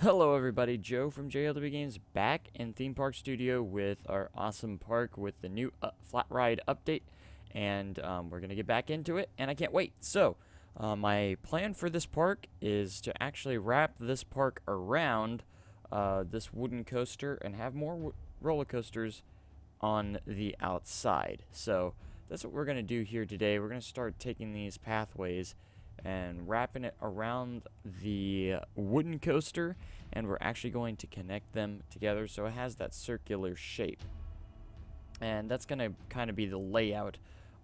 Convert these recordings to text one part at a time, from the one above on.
Hello everybody, Joe from JLW Games back in Theme Park Studio with our awesome park with the new flat ride update, and we're going to get back into it, and I can't wait. So, my plan for this park is to actually wrap this park around this wooden coaster and have more roller coasters on the outside. So, that's what we're going to do here today. We're going to start taking these pathways and wrapping it around the wooden coaster, and we're actually going to connect them together so it has that circular shape. And that's going to kind of be the layout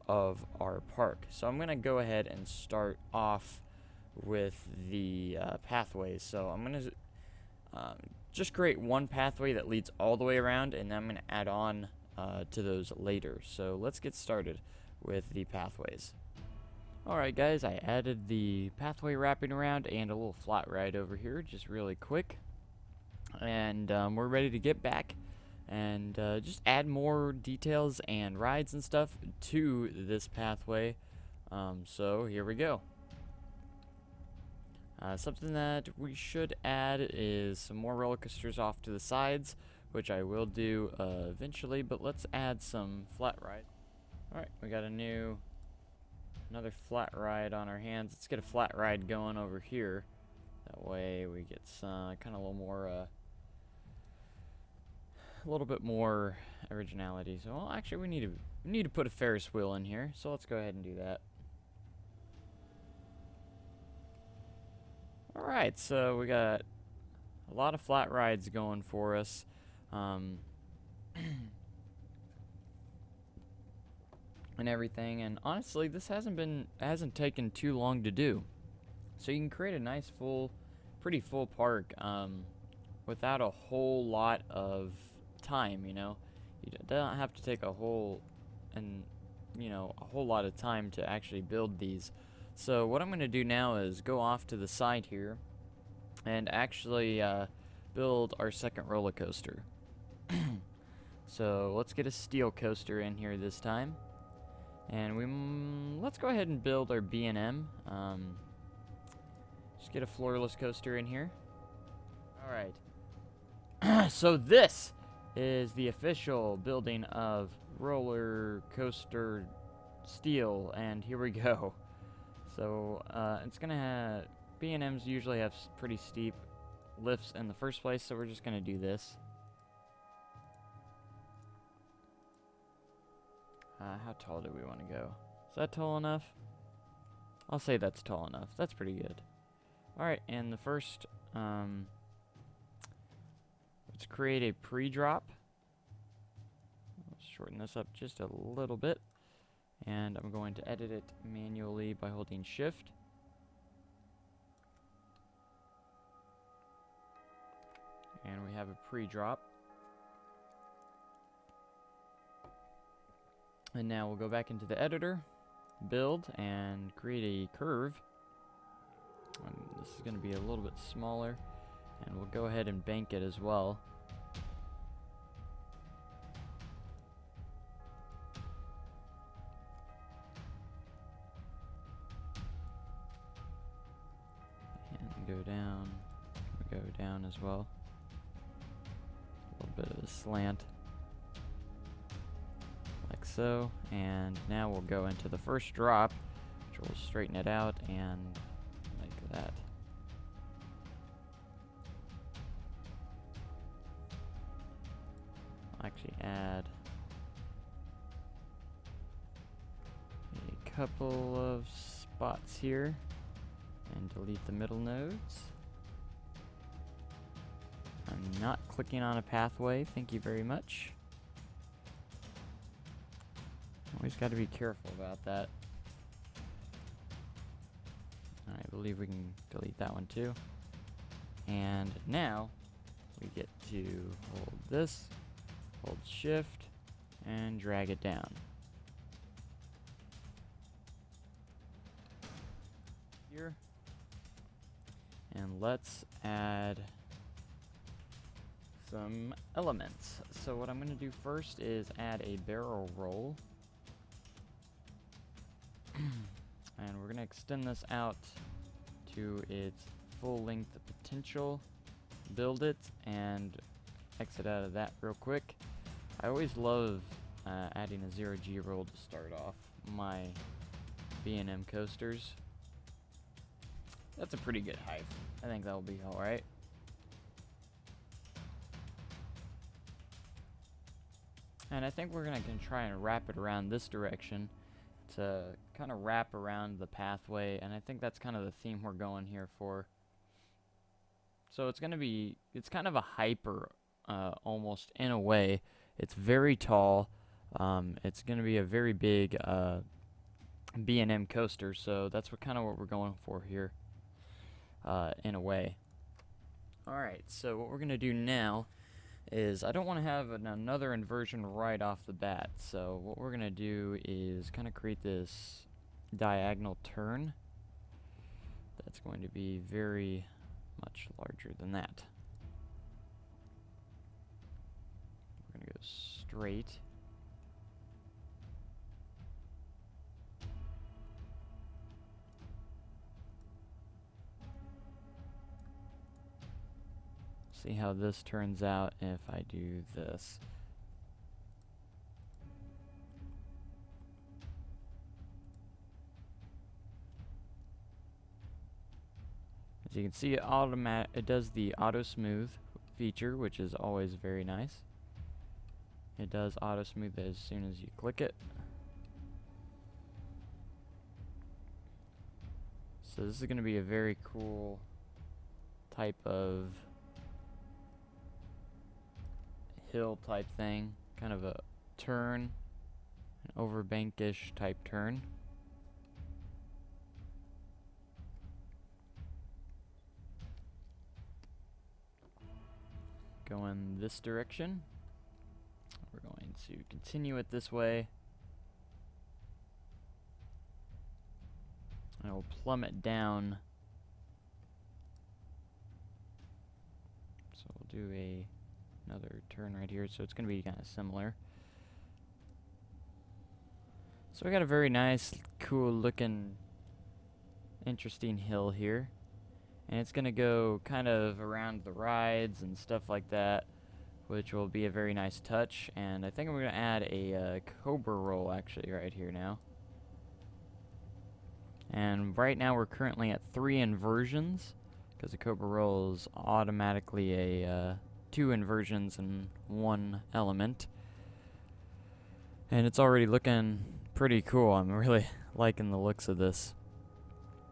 of our park. So I'm going to go ahead and start off with the pathways. So I'm going to just create one pathway that leads all the way around, and then I'm going to add on to those later. So let's get started with the pathways. Alright guys, I added the pathway wrapping around and a little flat ride over here, just really quick. And we're ready to get back and just add more details and rides and stuff to this pathway. So here we go. Something that we should add is some more roller coasters off to the sides, which I will do eventually, but let's add some flat ride. Alright, we got another flat ride on our hands. Let's get a flat ride going over here. That way we get some kind of a little bit more originality. So, well, actually, we need to put a Ferris wheel in here. So let's go ahead and do that. All right, so we got a lot of flat rides going for us. And everything, and honestly this hasn't taken too long to do, so you can create a nice pretty full park without a whole lot of time. You don't have to take a whole lot of time to actually build these. So what I'm going to do now is go off to the side here and actually build our second roller coaster. So let's get a steel coaster in here this time. And let's go ahead and build our B&M. Just get a floorless coaster in here. Alright. So this is the official building of roller coaster steel, and here we go. So it's gonna have B&Ms usually have pretty steep lifts in the first place, so we're just gonna do this. How tall do we want to go? Is that tall enough? I'll say that's tall enough. That's pretty good. Alright, and the first, let's create a pre-drop. Let's shorten this up just a little bit. And I'm going to edit it manually by holding Shift. And we have a pre-drop. And now we'll go back into the editor, build, and create a curve. This is going to be a little bit smaller, and we'll go ahead and bank it as well. And go down as well. A little bit of a slant. Like so, and now we'll go into the first drop, which will straighten it out and like that. I'll actually add a couple of spots here and delete the middle nodes. I'm not clicking on a pathway, thank you very much. Always got to be careful about that. I believe we can delete that one too. And now we get to hold this, hold Shift, and drag it down. Here. And let's add some elements. So what I'm going to do first is add a barrel roll. And we're going to extend this out to its full length potential build it and exit out of that real quick. I always love adding a 0G roll to start off my B&M coasters. That's a pretty good height. I think that'll be alright. And I think we're gonna try and wrap it around this direction to kind of wrap around the pathway, and I think that's kind of the theme we're going here for. So it's kind of a hyper, almost in a way. It's very tall. It's gonna be a very big B&M coaster, so that's what we're going for here, in a way. Alright, so what we're gonna do now is, I don't want to have another inversion right off the bat, so what we're gonna do is kind of create this diagonal turn that's going to be very much larger than that. We're gonna go straight. See how this turns out if I do this. As you can see, it does the auto smooth feature, which is always very nice. It does auto smooth as soon as you click it. So this is going to be a very cool type of hill type thing, kind of a turn, an overbankish type turn. Going this direction. We're going to continue it this way. And we'll plummet down. So we'll do another turn right here, so it's going to be kind of similar. So we got a very nice, cool looking, interesting hill here. And it's going to go kind of around the rides and stuff like that, which will be a very nice touch. And I think I'm going to add a cobra roll actually right here now. And right now we're currently at 3 inversions, because the cobra roll is automatically a 2 inversions and 1 element. And it's already looking pretty cool. I'm really liking the looks of this.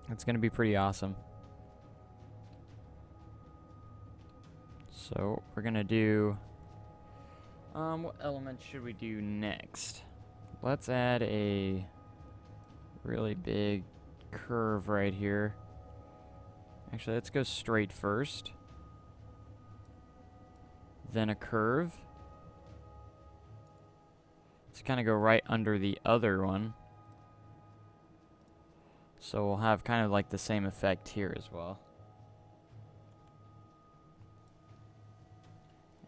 It's going to be pretty awesome. So we're going to do, what element should we do next? Let's add a really big curve right here. Actually, let's go straight first. Then a curve. Let's kind of go right under the other one. So we'll have kind of like the same effect here as well.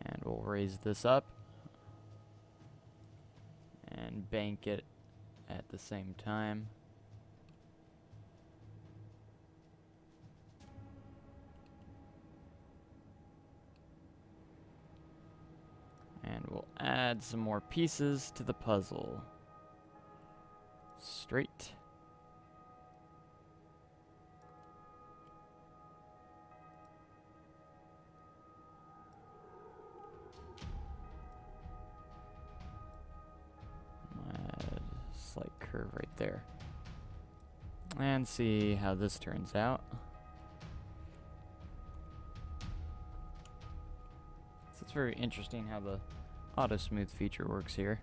And we'll raise this up and bank it at the same time. And we'll add some more pieces to the puzzle. Straight. Add a slight curve right there. And see how this turns out. So it's very interesting how the auto smooth feature works here.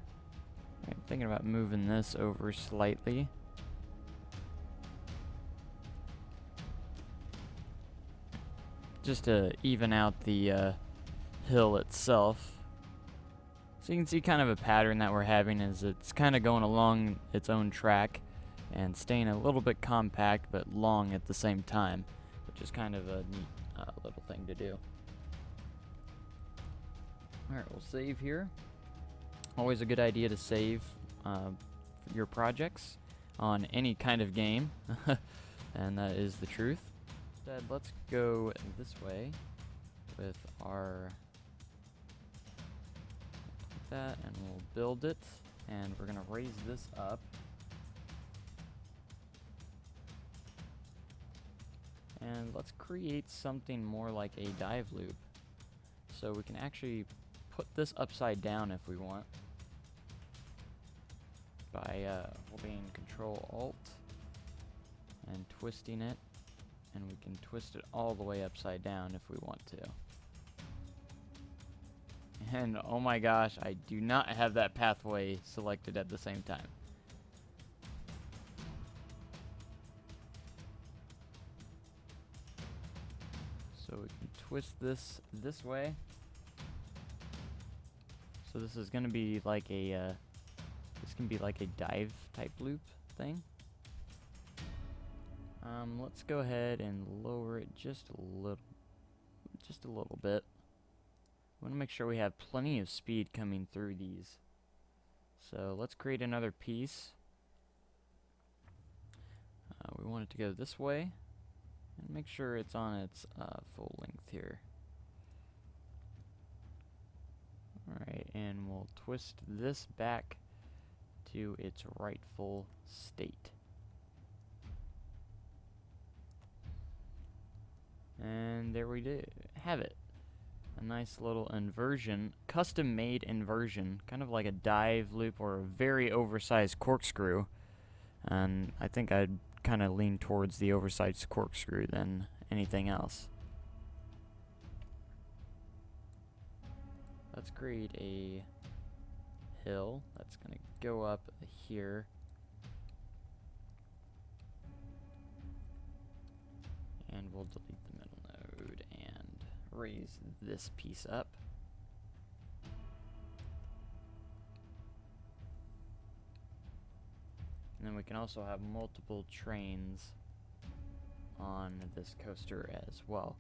I'm thinking about moving this over slightly. Just to even out the hill itself. So you can see kind of a pattern that we're having is it's kind of going along its own track and staying a little bit compact but long at the same time, which is kind of a neat little thing to do. Alright, we'll save here. Always a good idea to save your projects on any kind of game, and that is the truth. Instead, let's go this way. with our that, and we'll build it, and we're gonna raise this up. And let's create something more like a dive loop. So we can actually put this upside down if we want by holding Control Alt and twisting it, and we can twist it all the way upside down if we want to. And oh my gosh, I do not have that pathway selected at the same time. So we can twist this way. So this is gonna be like a this can be like a dive type loop thing. Let's go ahead and lower it just a little bit. We want to make sure we have plenty of speed coming through these. So let's create another piece. We want it to go this way, and make sure it's on its full length here. Alright, and we'll twist this back to its rightful state. And there we do have it. A nice little inversion, custom made inversion, kind of like a dive loop or a very oversized corkscrew. And I think I'd kind of lean towards the oversized corkscrew than anything else. Let's create a hill that's going to go up here. And we'll delete the middle node and raise this piece up. And then we can also have multiple trains on this coaster as well.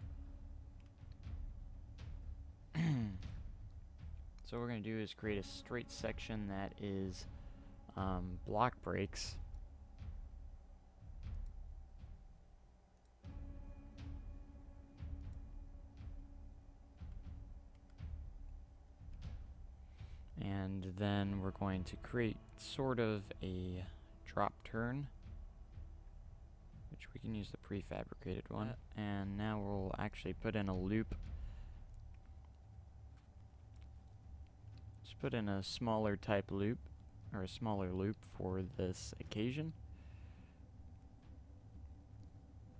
So what we're going to do is create a straight section that is block breaks. And then we're going to create sort of a drop turn, which we can use the prefabricated one. And now we'll actually put in a loop. Just put in a smaller type loop, or a smaller loop for this occasion.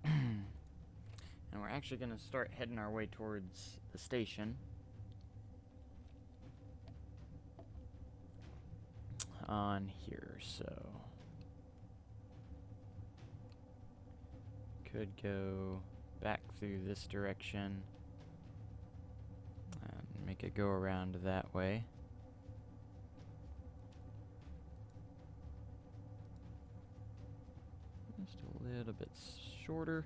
And we're actually going to start heading our way towards the station. On here, so could go back through this direction and make it go around that way. Just a little bit shorter,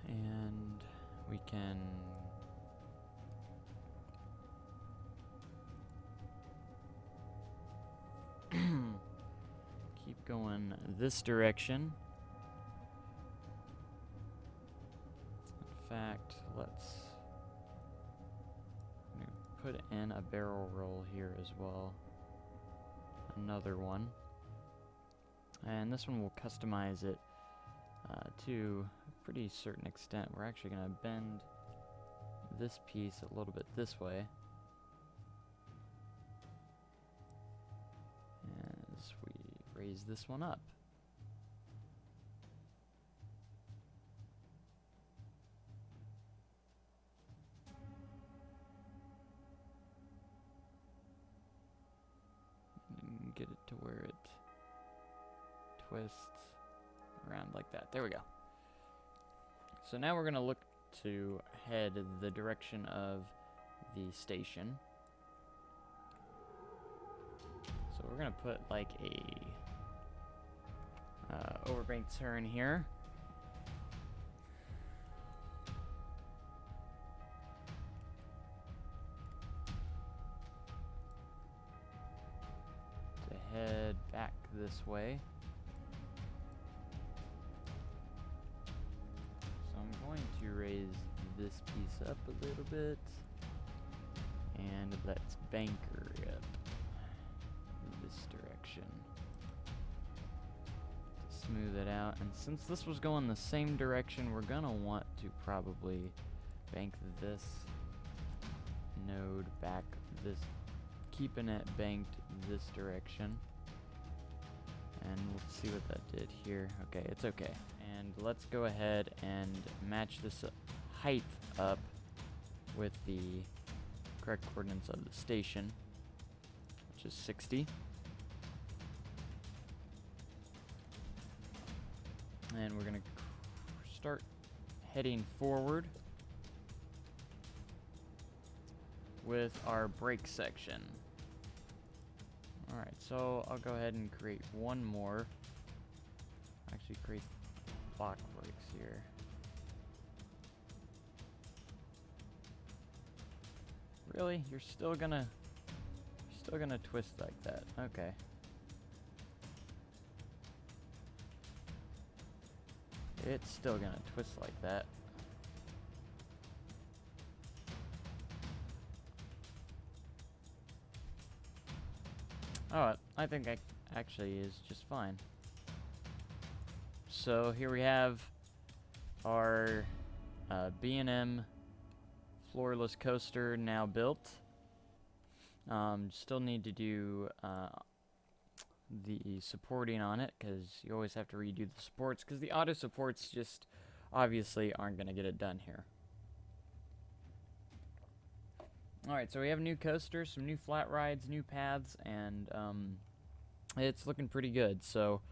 and we can keep going this direction. In fact, let's put in a barrel roll here as well. Another one. And this one will customize it to a pretty certain extent. We're actually going to bend this piece a little bit this way. As we raise this one up. And get it to where it twists around like that. There we go. So now we're going to look to head the direction of the station. So we're going to put like a overbank turn here. To head back this way. So I'm going to raise this piece up a little bit. And let's banker up this direction. Smooth it out. And since this was going the same direction, we're gonna want to probably bank this node back this, keeping it banked this direction. And let's see what that did here. Okay, it's okay. And let's go ahead and match this height up with the correct coordinates of the station, which is 60. And we're gonna start heading forward with our brake section. Alright, so I'll go ahead and create one more. Actually create block brakes here. Really? You're still gonna twist like that. Okay. It's still gonna twist like that. Oh, I think I actually is just fine. So here we have our B&M floorless coaster now built. Still need to do the supporting on it, because you always have to redo the supports, because the auto supports just obviously aren't going to get it done here. Alright, so we have a new coaster, some new flat rides, new paths, and it's looking pretty good. So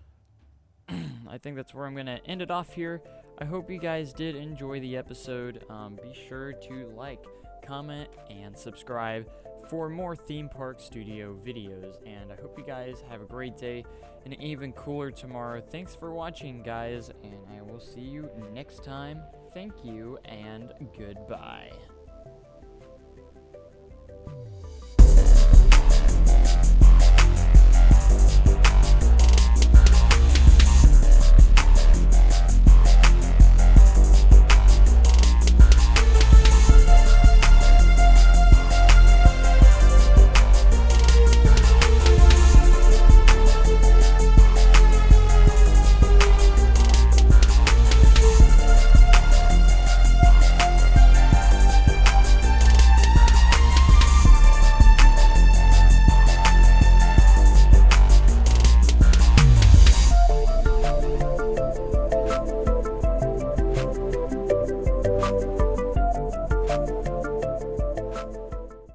I think that's where I'm going to end it off here. I hope you guys did enjoy the episode. Be sure to like, comment, and subscribe for more theme park studio videos. And I hope you guys have a great day and even cooler tomorrow. Thanks for watching, guys, and I will see you next time. Thank you, and goodbye.